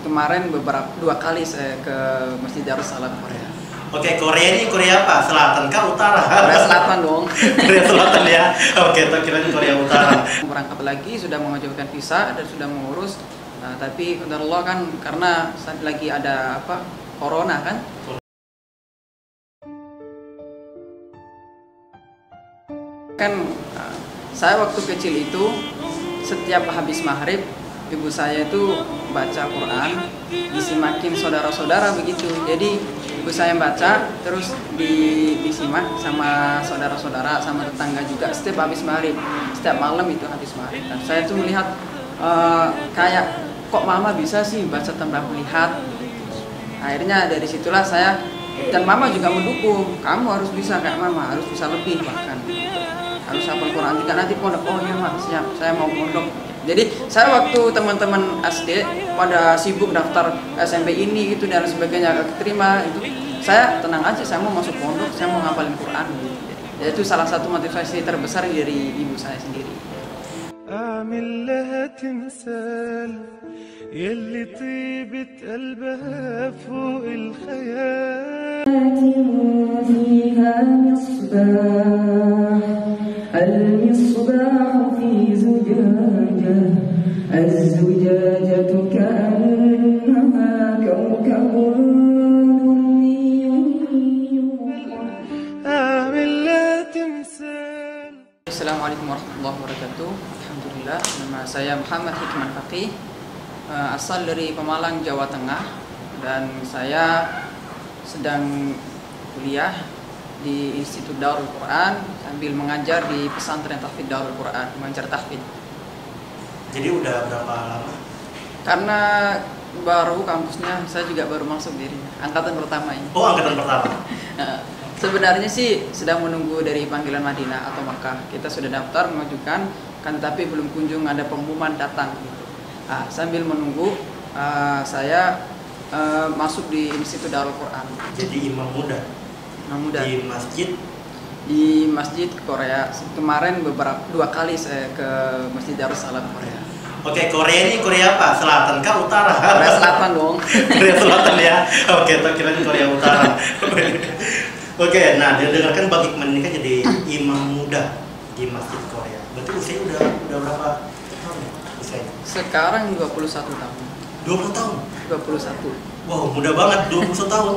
kemarin dua kali saya ke Masjid Darussalam Korea. Oke, Korea ini Korea apa? Selatan kah? Utara? Korea Selatan dong. Korea Selatan ya. Oke, tak kira Korea Utara. Berangkat lagi, sudah mengajukan visa dan sudah mengurus. Tapi Allah kan karena saat lagi ada corona kan. Saya waktu kecil itu setiap habis maghrib ibu saya itu baca Quran, disimakin saudara-saudara begitu. Jadi ibu saya baca terus disimak sama saudara-saudara, sama tetangga juga setiap habis maghrib, setiap malam itu habis maghrib. Dan saya tuh melihat kayak kok mama bisa sih baca tambah melihat. Akhirnya dari situlah saya dan mama juga mendukung, kamu harus bisa kayak mama, harus bisa lebih bahkan. Harus hafal Quran juga nanti pondok. Oh iya mas, siap, saya mau pondok. Jadi saya waktu teman-teman SD pada sibuk daftar SMP ini itu dan sebagainya keterima itu, saya tenang aja, saya mau masuk pondok, saya mau ngapalin Quran gitu. Jadi, itu salah satu motivasi terbesar dari ibu saya sendiri. المصباح في زجاجة الزجاجة كأنها كوكب دري آمل لا تمثال. Assalamualaikum warahmatullahi wabarakatuh. Alhamdulillah, nama saya Muhammad Hikman Faqih, asal dari Pemalang, Jawa Tengah, dan saya sedang kuliah di Institut Darul Quran sambil mengajar di pesantren tahfidz Darul Quran, mengajar tahfidz. Jadi udah berapa lama? Karena baru kampusnya, saya juga baru masuk dari angkatan pertama ini. Oh, angkatan pertama. Sebenarnya sih sedang menunggu dari panggilan Madinah atau Makkah. Kita sudah daftar mengajukan, kan tapi belum kunjung ada pengumuman datang. Gitu. Sambil menunggu, saya masuk di Institut Darul Quran. Jadi imam muda. Di masjid Korea. Kemarin dua kali saya ke Masjid Darussalam Korea. Oke, Korea ini Korea apa? Selatan kah? Utara? Korea Selatan dong. Korea Selatan ya. Oke, tak kira Korea Utara. Oke, nah dengarkan Bang Hikman ini kan jadi imam muda di Masjid Korea. Berarti usianya udah berapa tahun ya usianya? Sekarang 21 tahun. 20 tahun? 21. Wow, muda banget, 21 tahun.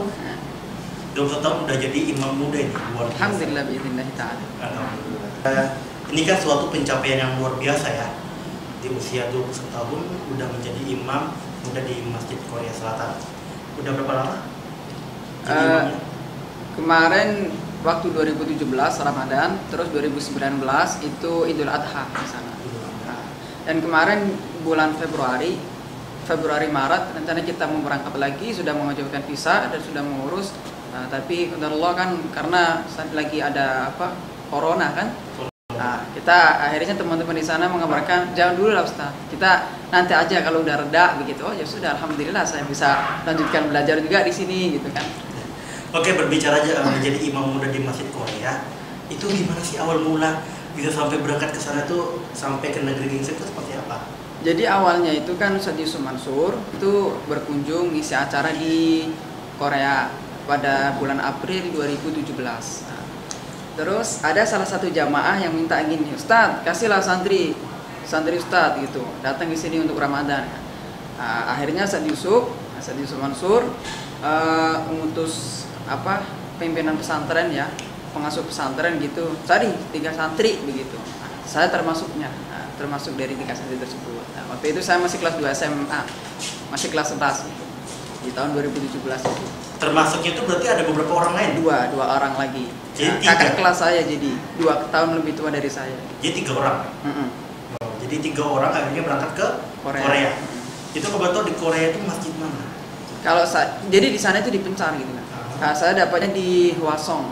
20 tahun udah jadi imam muda ini, luar biasa. Alhamdulillah biiznillah ta'ala. Alhamdulillah. Ini kan suatu pencapaian yang luar biasa ya. Di usia 21 tahun udah menjadi imam muda di Masjid Korea Selatan. Udah berapa lama? Kemarin waktu 2017 Ramadan, terus 2019 itu Idul Adha di sana. Dan kemarin bulan Februari Maret rencana kita mau berangkat lagi, sudah mengajukan visa dan sudah mengurus. Tapi Allah kan karena saat lagi ada corona kan. Kita akhirnya teman-teman di sana mengabarkan jangan dulu lah Ustaz. Kita nanti aja kalau udah reda begitu. Oh ya sudah, alhamdulillah saya bisa lanjutkan belajar juga di sini gitu kan. Oke, berbicara aja menjadi imam muda di Masjid Korea, itu gimana sih awal mula bisa sampai berangkat ke sana tuh, sampai ke negeri Gingseng itu seperti apa? Jadi awalnya itu kan Ustaz Yusuf Mansur itu berkunjung ngisi acara di Korea pada bulan April 2017. Terus ada salah satu jamaah yang minta gini, Ustadz kasihlah santri Ustadz gitu datang ke sini untuk Ramadan. Akhirnya Ustadz Yusuf Mansur mengutus pimpinan pesantren ya, pengasuh pesantren gitu, cari 3 santri begitu. Saya termasuknya, termasuk dari 3 santri tersebut. Waktu itu saya masih kelas 2 SMA, masih kelas 11 gitu, di tahun 2017 itu. Termasuknya itu berarti ada beberapa orang lain? Dua orang lagi. Jadi kakak kelas saya, jadi 2 tahun lebih tua dari saya. Jadi 3 orang? Jadi 3 orang akhirnya berangkat ke Korea. Itu kebetulan di Korea itu masjid mana? Kalau jadi di sana itu dipencar gitu kan. Saya dapatnya di Hwasong.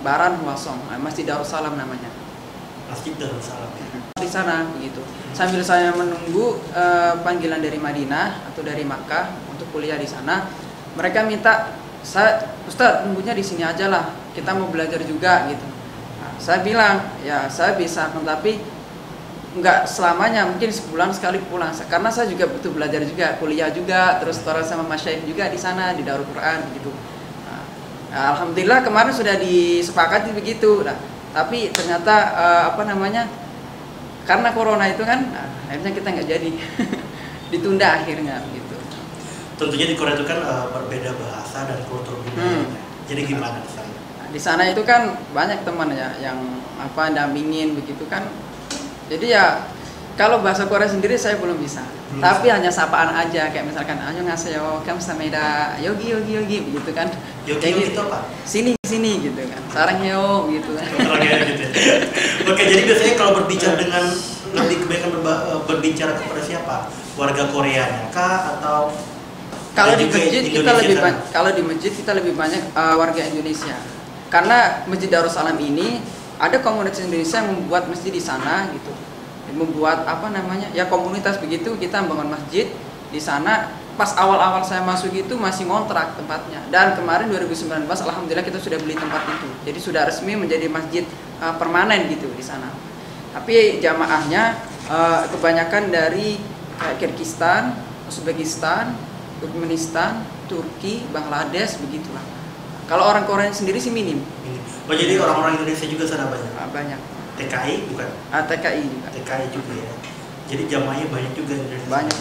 Baran Hwasong, Masjid Darussalam namanya. Masjid Darussalam ya. Di sana begitu. Sambil saya menunggu panggilan dari Madinah atau dari Makkah untuk kuliah di sana, mereka minta Ustadz nunggunya di sini aja lah, kita mau belajar juga gitu. Saya bilang ya saya bisa, tapi nggak selamanya, mungkin sebulan sekali pulang. Karena saya juga butuh belajar juga, kuliah juga, terus toral sama masyayikh juga di sana di Darul Quran gitu. Nah, alhamdulillah kemarin sudah disepakati begitu. Nah, tapi ternyata karena corona itu kan, akhirnya kita nggak jadi ditunda akhirnya gitu. Tentunya di Korea itu kan berbeda bahasa dan kultur budaya. Jadi gimana di sana? Di sana itu kan banyak teman ya yang dampingin begitu kan. Jadi ya kalau bahasa Korea sendiri saya belum bisa. Tapi hanya sapaan aja, kayak misalkan annyeonghaseyo, kamsahamnida, yogi begitu kan. Yogi itu apa? Sini gitu kan. Sarangheo gitu kan. Gitu ya. Oke, jadi biasanya kalau berbicara dengan lebih kebanyakan berbicara kepada siapa? Warga Koreanya kah atau kalau di masjid kita lebih banyak warga Indonesia. Karena Masjid Darussalam ini ada komunitas Indonesia yang membuat masjid di sana gitu. Membuat komunitas begitu, kita membangun masjid di sana. Pas awal-awal saya masuk itu masih ngontrak tempatnya. Dan kemarin 2019 alhamdulillah kita sudah beli tempat itu. Jadi sudah resmi menjadi masjid permanen gitu di sana. Tapi jamaahnya kebanyakan dari Kyrgyzstan, Uzbekistan, Turkmenistan, Turki, Bangladesh begitulah. Kalau orang Korea sendiri sih minim. Oh, jadi orang-orang Indonesia juga sana banyak? Banyak. TKI bukan? TKI juga. TKI juga ya. Jadi jamaahnya banyak juga Indonesia. Banyak.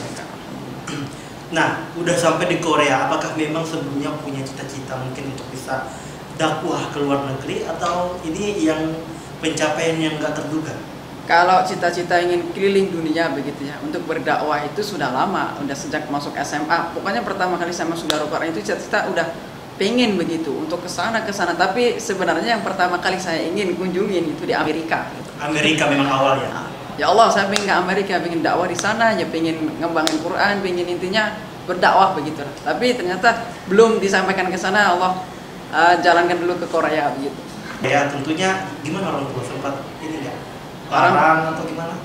Nah, udah sampai di Korea, apakah memang sebelumnya punya cita-cita mungkin untuk bisa dakwah ke luar negeri atau ini yang pencapaian yang nggak terduga? Kalau cita-cita ingin keliling dunia begitu ya, untuk berdakwah itu sudah lama, udah sejak masuk SMA. Pokoknya pertama kali saya masuk Darul Quran itu cita-cita udah pengen begitu untuk ke sana. Tapi sebenarnya yang pertama kali saya ingin kunjungin itu di Amerika. Amerika memang awalnya. Ya Allah, saya pengen ke Amerika, pengen dakwah di sana, ya pengen ngembangin Quran, pengen intinya berdakwah begitu. Tapi ternyata belum disampaikan ke sana, Allah jalankan dulu ke Korea begitu. Ya tentunya gimana orang tua sempat ini nggak? Larang atau gimana?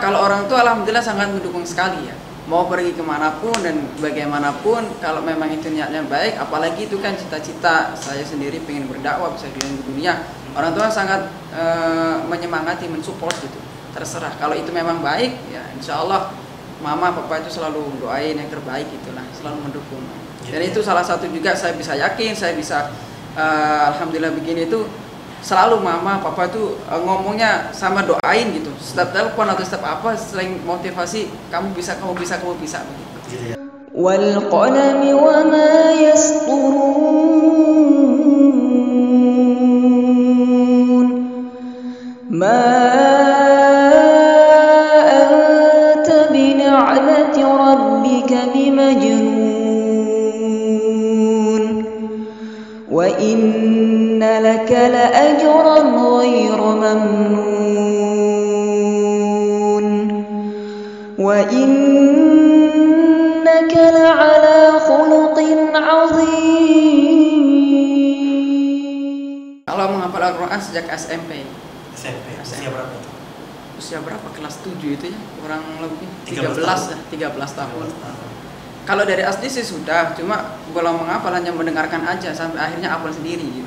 Kalau orang tua alhamdulillah sangat mendukung sekali ya. Mau pergi kemanapun dan bagaimanapun, kalau memang itu niatnya baik, apalagi itu kan cita-cita saya sendiri pengen berdakwah bisa keliling dunia. Orang tua sangat menyemangati, mensupport gitu. Terserah. Kalau itu memang baik, ya insya Allah mama papa itu selalu doain yang terbaik itulah, selalu mendukung. Dan itu salah satu juga saya bisa yakin, saya bisa alhamdulillah begini itu. Selalu mama, papa itu ngomongnya sama doain gitu. Setiap telepon atau setiap apa, selain motivasi, kamu bisa begitu. Gitu ya. Wal qalami wa ma yasturun. Ma anta bi ni'mati rabbika bimajnun. Wa inna laka la ajran ghayra mamnun wa innaka la'ala khuluqin 'azim. Kalau menghafal Al-Quran sejak SMP. Usia berapa itu? Usia berapa? Kelas 7 itu ya, kurang lebih 13 13 tahun. Kalau dari SD sih sudah, cuma kalau menghafal hanya mendengarkan aja sampai akhirnya hafal sendiri gitu.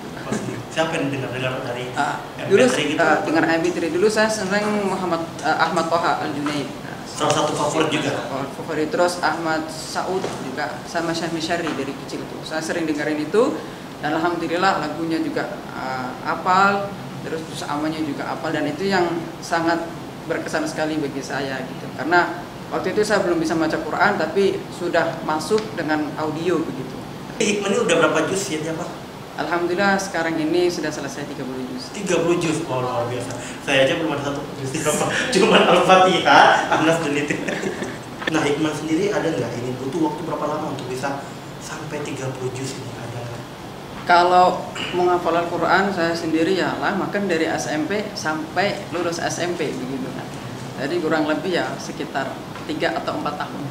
Siapa yang dengar dari dulu MP3 gitu? dengar MP3 dulu saya sering Ahmad Toha Al-Junaid. Salah satu favorit juga. Favorit, terus Ahmad Saud juga sama Syekh Misyari dari kecil tuh. Saya sering dengerin itu dan alhamdulillah lagunya juga hafal, terus amanya juga hafal, dan itu yang sangat berkesan sekali bagi saya gitu. Karena waktu itu saya belum bisa baca Quran tapi sudah masuk dengan audio begitu. Hikmah ini udah berapa juz ya Pak? Alhamdulillah sekarang ini sudah selesai 30 juz. 30 juz, oh, luar biasa. Saya aja belum ada satu juz cuma Al-Fatihah, Anas dan itu. Nah, hikmah sendiri ada nggak? Ini butuh waktu berapa lama untuk bisa sampai 30 juz ini? Ada nggak? Kalau menghafal Al-Quran saya sendiri ya lama, kan dari SMP sampai lulus SMP begitu kan. Jadi kurang lebih ya sekitar 3 atau 4 tahun.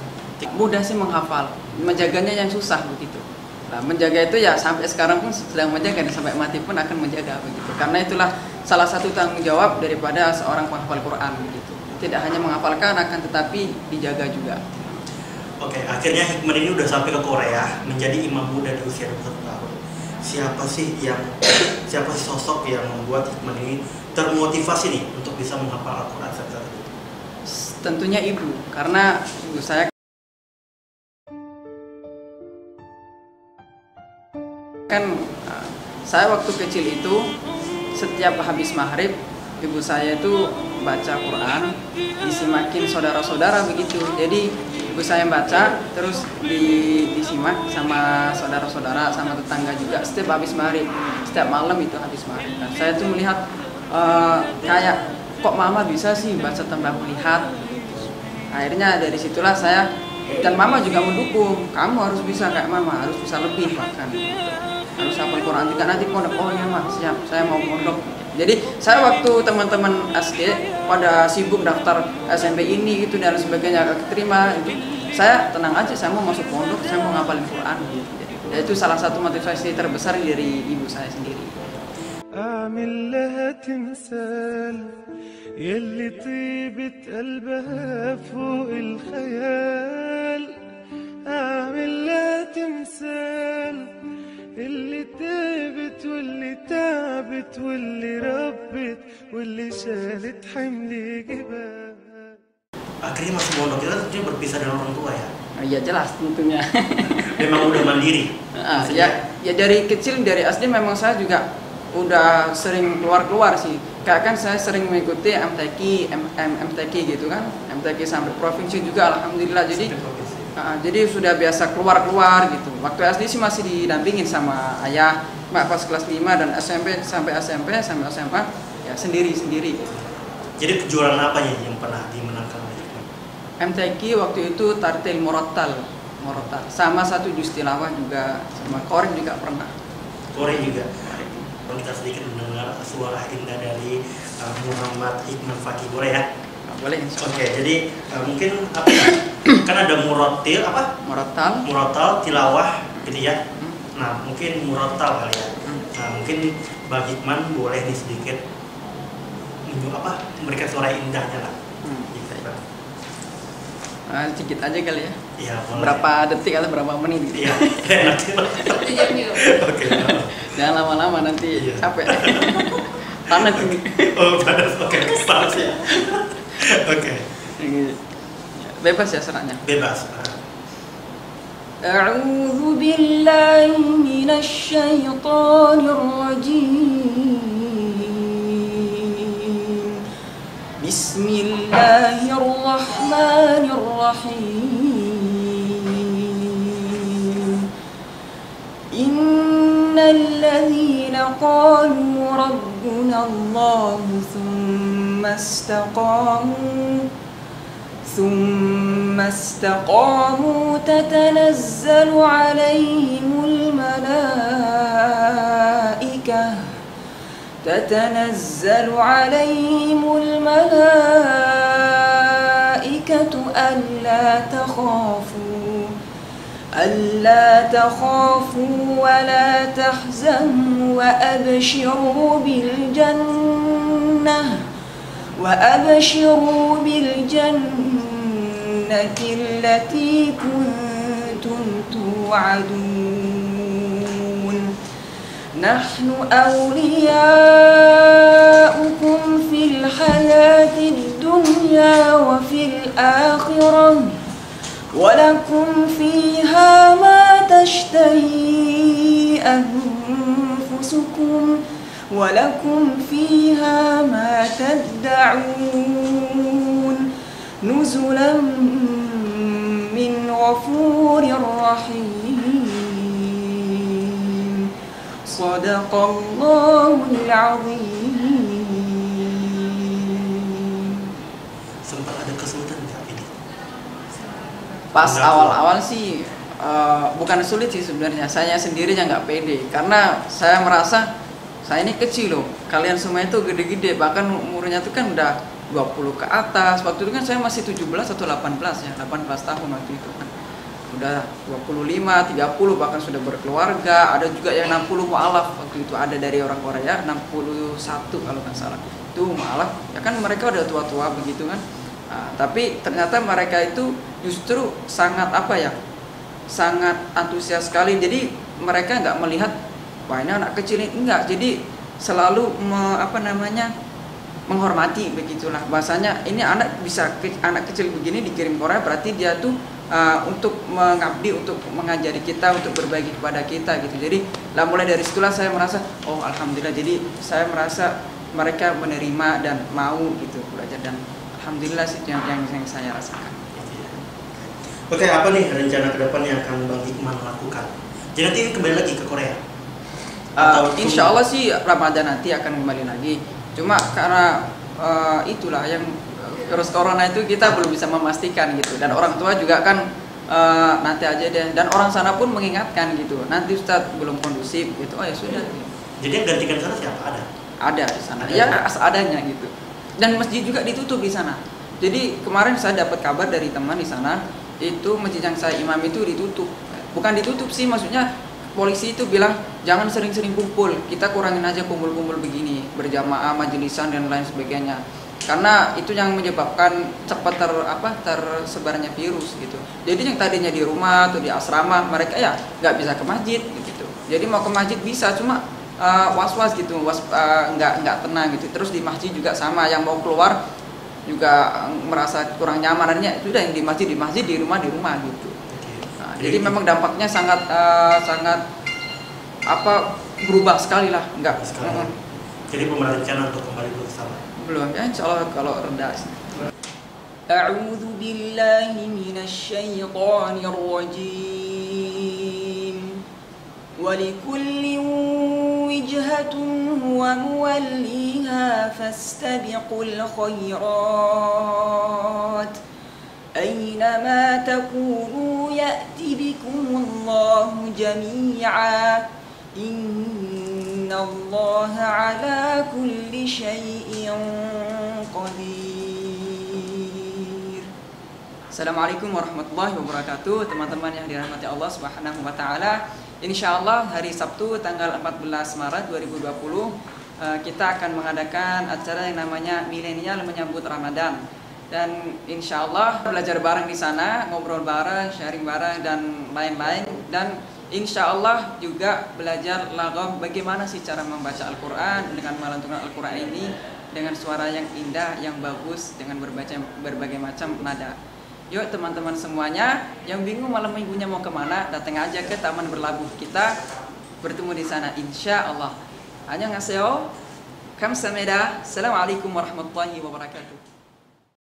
Mudah sih menghafal, menjaganya yang susah begitu. Nah, menjaga itu ya sampai sekarang pun sedang menjaga dan sampai mati pun akan menjaga begitu. Karena itulah salah satu tanggung jawab daripada seorang penghafal Quran begitu. Tidak hanya menghafalkan akan tetapi dijaga juga. Oke, akhirnya hikmah ini udah sampai ke Korea, menjadi imam muda di usia 21 tahun. Siapa sih sosok yang membuat hikmah ini termotivasi nih untuk bisa menghafal Al-Quran satu-satu? tentunya ibu, karena ibu saya kan, saya waktu kecil itu setiap habis maghrib ibu saya itu baca Quran, disimakin saudara-saudara begitu. Jadi ibu saya baca terus disimak sama saudara-saudara, sama tetangga juga setiap habis maghrib, setiap malam itu habis maghrib. Nah, saya tuh melihat kayak kok mama bisa sih baca tambah melihat. Akhirnya dari situlah saya, dan mama juga mendukung, kamu harus bisa kayak mama, harus bisa lebih bahkan gitu. Harus hafal Quran juga nanti pondok. Oh ya mah, siap, saya mau pondok. Jadi saya waktu teman-teman SD pada sibuk daftar SMP ini itu dan sebagainya gak keterima, itu saya tenang aja, saya mau masuk pondok, saya mau ngapalin Quran gitu. Dan itu salah satu motivasi terbesar dari ibu saya sendiri. أعمل لها تمثال يلي طيبة قلبها فوق الخيال أعمل لها تمثال اللي تعبت واللي تعبت واللي ربت واللي شالت حمل جبال. Akhirnya masuk pondok, kita tentunya berpisah dengan orang tua ya? Iya jelas tentunya. Memang udah mandiri? Ya dari kecil, dari SD memang saya juga udah sering keluar-keluar sih. Kayak kan saya sering mengikuti MTQ gitu kan, MTQ sampai provinsi juga alhamdulillah. Jadi sudah biasa keluar-keluar gitu. Waktu SD sih masih didampingin sama ayah, pas kelas 5 dan SMP sampai SMA ya sendiri-sendiri. Jadi kejuaraan apa ya yang pernah dimenangkan oleh Hikman? MTQ waktu itu tartil Morotal, sama satu juz tilawah juga, sama korek juga pernah. Korek juga. Kalau kita sedikit mendengar suara indah dari Muhammad Hikman Fakih, boleh ya? Boleh. Oke, jadi mungkin apa ya? Kan ada murotil apa? Murotal, tilawah gitu ya. Nah, mungkin murotal kali ya. Nah, mungkin Bang Hikman boleh nih sedikit memberikan suara indahnya lah. Sedikit aja kali ya. Iya, boleh. Berapa detik atau berapa menit gitu. Iya. Oke. Jangan lama-lama nanti capek. Panas ini. Oh, panas. Oke, panas ya. Oke. Bebas ya seratnya. Bebas. أعوذ بالله من الشيطان الرجيم بسم الله الرحمن الرحيم إن الذين قالوا ربنا الله ثم استقاموا تتنزل عليهم الملائكة ألا تخافوا ولا تحزنوا وأبشروا بالجنة التي كنتم توعدون نحن أولياؤكم في الحياة الدنيا وفي الآخرة ولكم فيها ما تشتهي أنفسكم ولكم فيها ما تدعون نزلا من غفور رحيم صدق الله العظيم. Sempat ada kesulitan nggak ini? Pas awal-awal sih bukan sulit sih sebenarnya, saya sendiri yang nggak pede karena saya merasa saya ini kecil loh, kalian semua itu gede-gede, bahkan umurnya tuh kan udah 20 ke atas. Waktu itu kan saya masih 17 atau 18 ya, 18 tahun waktu itu kan. Udah 25, 30 bahkan sudah berkeluarga, ada juga yang 60 mu'alaf waktu itu, ada dari orang Korea 61 kalau nggak salah. Itu mu'alaf, ya kan mereka udah tua-tua begitu kan. Nah, tapi ternyata mereka itu justru sangat sangat antusias sekali. Jadi mereka nggak melihat wah ini anak kecil ini, enggak. Jadi selalu menghormati begitulah bahasanya. Ini anak anak kecil begini dikirim Korea berarti dia tuh untuk mengabdi, untuk mengajari kita, untuk berbagi kepada kita gitu. Jadi lah mulai dari situlah saya merasa oh alhamdulillah, jadi saya merasa mereka menerima dan mau gitu belajar, dan alhamdulillah sih yang saya rasakan. Oke, apa nih rencana ke depan yang akan Bang Hikman lakukan? Jadi nanti kembali lagi ke Korea? Insya Allah sih Ramadan nanti akan kembali lagi. Cuma karena itulah yang virus corona itu kita belum bisa memastikan gitu. Dan orang tua juga kan nanti aja deh. Dan orang sana pun mengingatkan gitu. Nanti Ustadz belum kondusif gitu. Oh ya sudah. Jadi yang gantikan sana siapa? Ada di sana. Ya seadanya gitu. Dan masjid juga ditutup di sana. Jadi kemarin saya dapat kabar dari teman di sana, itu masjid yang saya imam itu ditutup. Bukan ditutup sih, maksudnya polisi itu bilang jangan sering-sering kumpul, kita kurangin aja kumpul-kumpul begini, berjamaah, majelisan dan lain sebagainya. Karena itu yang menyebabkan cepat tersebarnya virus gitu. Jadi yang tadinya di rumah atau di asrama, mereka ya nggak bisa ke masjid gitu. Jadi mau ke masjid bisa, cuma was-was gitu, nggak tenang gitu. Terus di masjid juga sama, yang mau keluar juga merasa kurang nyamanannya, itu udah yang di masjid, di rumah gitu. Nah, jadi memang dampaknya sangat berubah sekali lah, enggak. Jadi belum ada rencana untuk kembali ke sana? Belum, ya insya Allah kalau reda. A'udzu billahi minasy syaithanir rajim. Wa likullin wijhatun huwa muwalliha fastabiqul khairat. Aynama takunu ya'ti bikumullahu jami'a. Innallaha ala kulli syai'in qadir. Assalamualaikum warahmatullahi wabarakatuh. Teman-teman yang dirahmati Allah Subhanahu wa taala. Insyaallah hari Sabtu tanggal 14 Maret 2020 kita akan mengadakan acara yang namanya Milenial Menyambut Ramadan. Dan insyaallah belajar bareng di sana, ngobrol bareng, sharing bareng dan lain-lain. Dan insya Allah juga belajar lagom, bagaimana sih cara membaca Al-Quran dengan melantunkan Al-Quran ini dengan suara yang indah, yang bagus, dengan berbagai macam nada. Yuk teman-teman semuanya, yang bingung malam minggunya mau kemana, datang aja ke Taman Berlabuh kita, bertemu di sana insya Allah. Annyeonghaseyo, kamsahamnida, assalamualaikum warahmatullahi wabarakatuh.